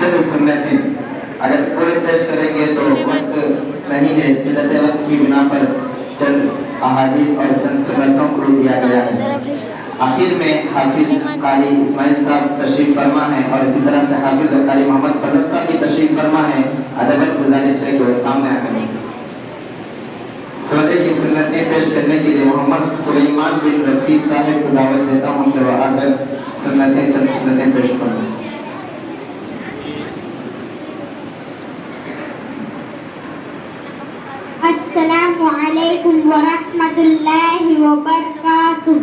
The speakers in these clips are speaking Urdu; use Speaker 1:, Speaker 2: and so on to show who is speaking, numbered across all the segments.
Speaker 1: چند سنتیں اگر پورے پیش کریں گے تو وقت نہیں ہے، قلت وقت کی بنا پر چند احادیث اور چند سنتوں کو دیا گیا ہے۔ آخر میں حافظ قاری اسماعیل صاحب تشریف فرما ہے اور اسی طرح سے حافظ اور قاری محمد فضل صاحب بھی تشریف فرما ہے۔ ادباً گزارش ہے کہ وہ سامنے آ کر سونے کی سنتیں پیش کرنے کے لیے محمد سلیمان بن رفیع صاحب کو دعوت دیتا ہوں کہ وہ آ کر سنتیں چند سنتیں پیش فرمائیں۔
Speaker 2: السلام علیکم ورحمۃ اللہ وبرکاتہ۔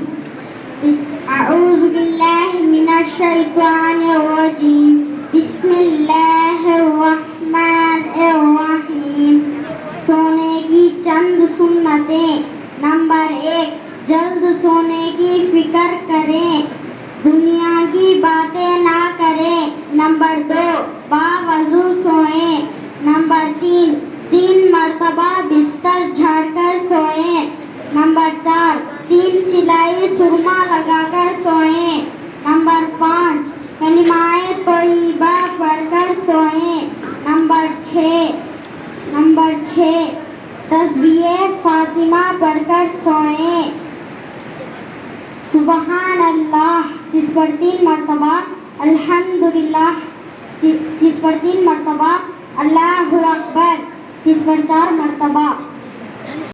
Speaker 2: اعوذ باللہ من الشیطان الرجیم، بسم اللہ الرحمن الرحیم۔ سونے کی چند سنتیں۔ نمبر 1، جلد سونے کی فکر کریں، دنیا کی باتیں نہ کریں۔ نمبر 2، باوضو سوئیں۔ نمبر 3 مرتبہ بستر جھاڑ کر سوئیں۔ نمبر 4، 3 سلائی سرما لگا کر سوئیں۔ نمبر 5، کلمہ طیبہ پڑھ کر سوئیں۔ نمبر 6، تسبیح فاطمہ پڑھ کر سوئیں۔ سبحان اللہ 30 پر 3 مرتبہ، الحمدللہ 30 پر 3 مرتبہ، اللہ اکبر 30 پر 4 مرتبہ۔